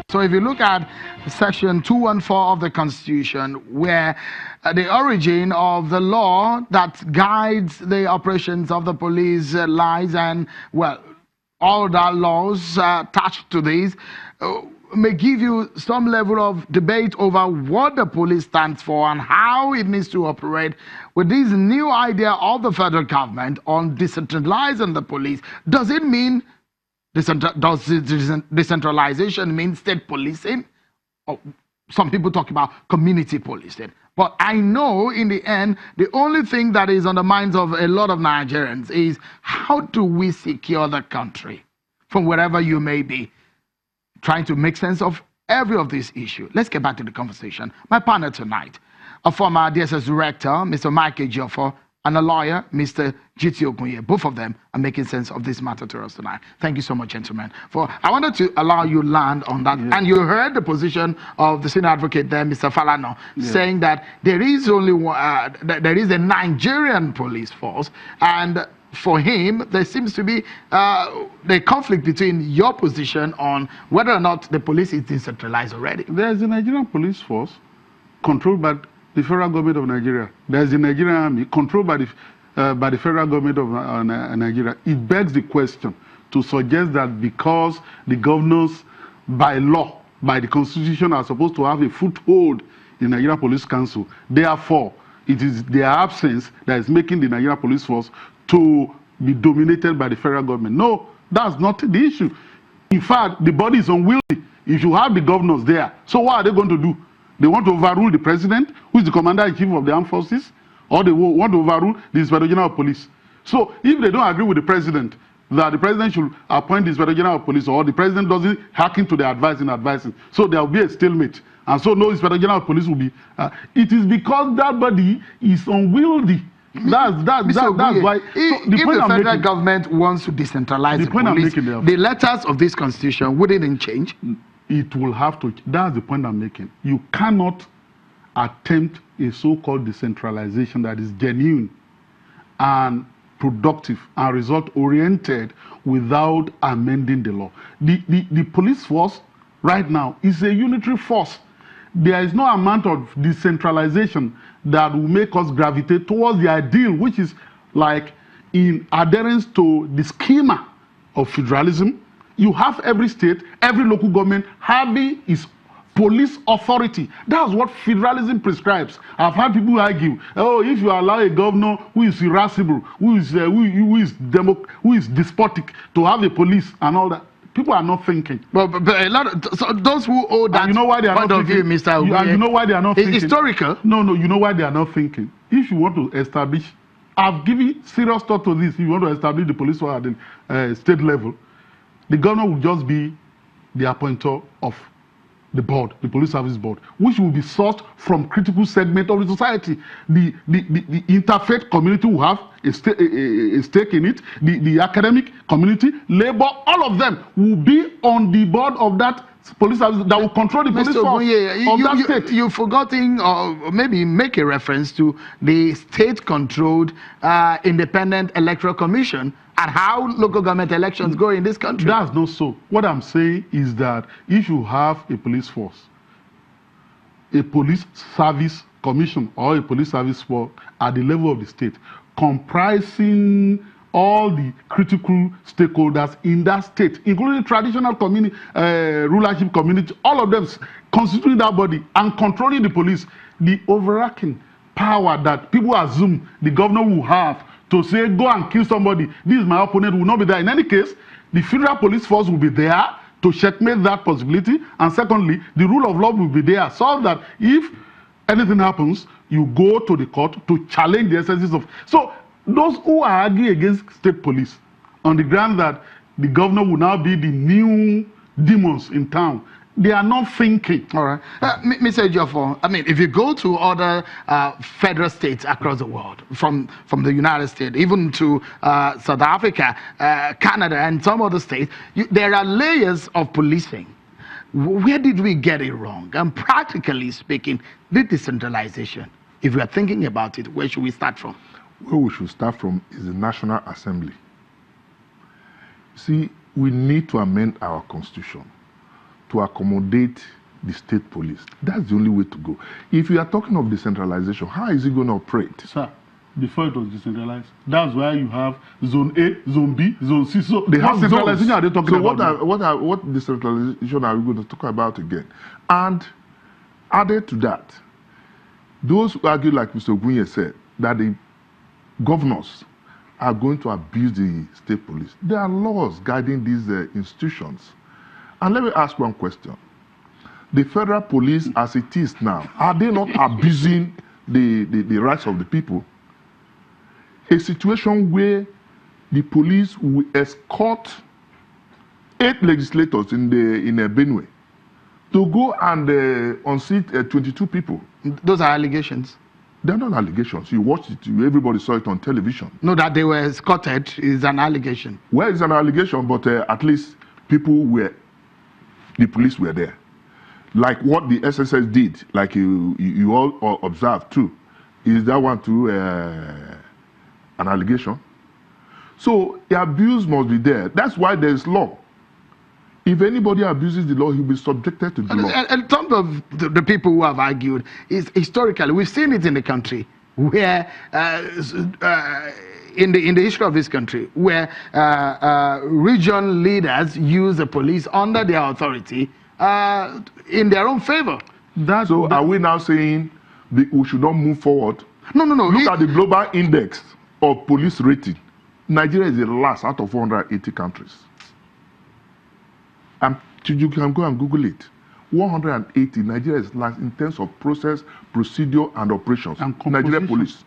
So if you look at section 214 of the Constitution, where the origin of the law that guides the operations of the police lies, and well, all the laws attached to these may give you some level of debate over what the police stands for and how it needs to operate. With this new idea of the federal government on decentralizing the police, does it mean decentralization mean state policing? Or some people talk about community policing. But I know in the end, the only thing that is on the minds of a lot of Nigerians is how do we secure the country from wherever you may be, trying to make sense of every of these issues. Let's get back to the conversation. My partner tonight, a former DSS director, Mr. Mike Ejiofor, and a lawyer, Mr. Gt. Ogunye. Both of them are making sense of this matter to us tonight. Thank you so much, gentlemen. I wanted to allow you land on that. Yeah. And you heard the position of the senior advocate there, Mr. Falano, saying that there is only one, there is a Nigerian police force, and for him, there seems to be the conflict between your position on whether or not the police is decentralized already. There is a Nigerian police force controlled by the federal government of Nigeria. There is the Nigerian army controlled by the federal government of Nigeria. It begs the question to suggest that because the governors, by law, by the constitution, are supposed to have a foothold in the Nigerian Police Council, therefore, it is their absence that is making the Nigerian police force to be dominated by the federal government. No, that's not the issue. In fact, the body is unwieldy. If you have the governors there, so what are they going to do? They want to overrule the president, who is the commander-in-chief of the armed forces, or they want to overrule the Inspector General of Police. So if they don't agree with the president, that the president should appoint the Inspector General of Police, or the president doesn't hearken to the advising, so there will be a stalemate. And so no Inspector General of Police will be. It is because that body is unwieldy. That's why. If the federal government wants to decentralize the police, the letters of this constitution, would it change? It will have to. That's the point I'm making. You cannot attempt a so-called decentralization that is genuine and productive and result-oriented without amending the law. The police force right now is a unitary force. There is no amount of decentralization that will make us gravitate towards the ideal, which is like in adherence to the schema of federalism. You have every state, every local government having its police authority. That's what federalism prescribes. I've had people argue, oh, if you allow a governor who is irascible, who is despotic to have a police and all that, people are not thinking. But a lot of so those who hold that, you know why they are point not of view, Mr. Ogunye, you know why they are not thinking. It's historical. No, you know why they are not thinking. If you want to establish, I've given serious thought to this. If you want to establish the police force at the state level, the governor will just be the appointer of the board, the police service board, which will be sourced from critical segment of the society. The interfaith community will have a stake in it. The academic community, labor, all of them will be on the board of that police service that will control the police force of that state. You've forgotten, or maybe make a reference to the state-controlled independent electoral commission and how local government elections go in this country. That's not so. What I'm saying is that if you have a police force, a police service commission, or a police service force at the level of the state, comprising all the critical stakeholders in that state, including traditional community, rulership community, all of them constituting that body and controlling the police, the overarching power that people assume the governor will have to say, go and kill somebody, this is my opponent, will not be there. In any case, the federal police force will be there to checkmate that possibility. And secondly, the rule of law will be there, so that if anything happens, you go to the court to challenge the excesses of. So those who are arguing against state police on the ground that the governor will now be the new demons in town, they are not thinking. All right. Mr. Ejiofor, I mean, if you go to other federal states across the world, from the United States, even to South Africa, Canada, and some other states, there are layers of policing. Where did we get it wrong? And practically speaking, the decentralization, if we are thinking about it, where should we start from? Where we should start from is the National Assembly. See, we need to amend our constitution to accommodate the state police. That's the only way to go. If you are talking of decentralization, how is it going to operate? Sir, before it was decentralized, that's why you have Zone A, Zone B, Zone C. So they have decentralization are they talking about? So what decentralization are we going to talk about again? And added to that, those who argue, like Mr. Ogunye said, that the governors are going to abuse the state police. There are laws guiding these institutions. And let me ask one question. The federal police, as it is now, are they not abusing the rights of the people? A situation where the police will escort 8 legislators in Benue to go and unseat 22 people. Those are allegations. They're not allegations. You watched it. Everybody saw it on television. No, that they were escorted is an allegation. Well, it's an allegation, but at least the police were there. Like what the SSS did, like you all observed too, is that one too an allegation? So the abuse must be there. That's why there is law. If anybody abuses the law, he'll be subjected to the law. And some of the people who have argued is historically, we've seen it in the country where, in the history of this country, where region leaders use the police under their authority in their own favor. So are we now saying we should not move forward? No. Look at the global index of police rating. Nigeria is the last out of 480 countries. You can go and Google it. 180, Nigeria is last in terms of process, procedure, and operations. And Nigeria police.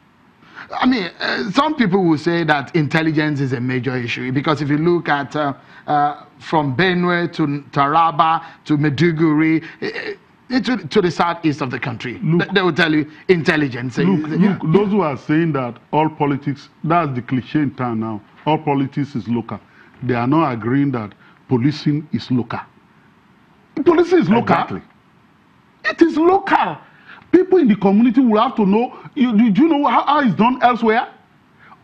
I mean, some people will say that intelligence is a major issue because if you look at from Benue to Taraba to Maiduguri, to the southeast of the country, they will tell you intelligence. Look, those who are saying that all politics, that's the cliche in town now, all politics is local. They are not agreeing that policing is local. Policing is local. Exactly. It is local. People in the community will have to know. Do you know how it's done elsewhere?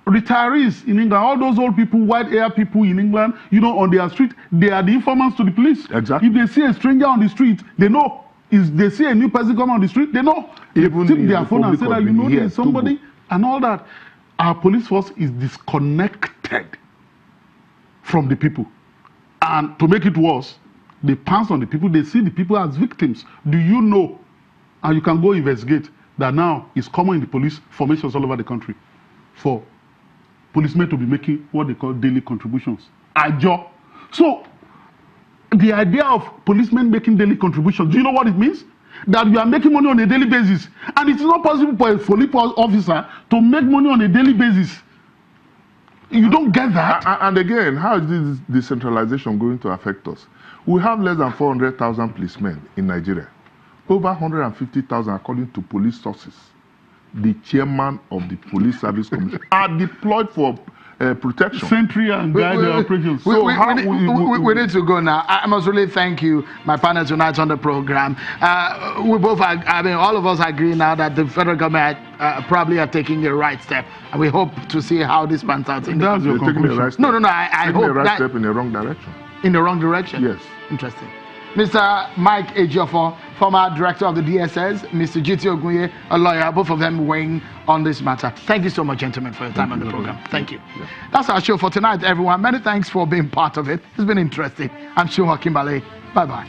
Retirees in England, all those old people, white hair people in England, on their street, they are the informants to the police. Exactly. If they see a stranger on the street, they know. If they see a new person come on the street, they know. Even they take their phone and say that there's somebody and all that. Our police force is disconnected from the people. And to make it worse, they pounce on the people. They see the people as victims. Do you know? And you can go investigate that now it's common in the police formations all over the country for policemen to be making what they call daily contributions. Ajo. So the idea of policemen making daily contributions, do you know what it means? That you are making money on a daily basis. And it's not possible for a police officer to make money on a daily basis. You don't get that. And again, how is this decentralization going to affect us? We have less than 400,000 policemen in Nigeria. Over 150,000 according to police sources. The chairman of the police service commission are deployed for protection. Sentry and guide operations. We need to go now. I must really thank you, my partner tonight on the program. We both, all of us agree now that the federal government probably are taking the right step, and we hope to see how this pans out. Taking the right step. No. I hope the right step in the wrong direction. In the wrong direction. Yes. Interesting. Mr. Mike Ejiofor, former director of the DSS, Mr. Gt. Ogunye, a lawyer, both of them weighing on this matter. Thank you so much, gentlemen, for your time on the program. Thank you. Yeah. That's our show for tonight, everyone. Many thanks for being part of it. It's been interesting. I'm Shuha Kimbale. Bye-bye.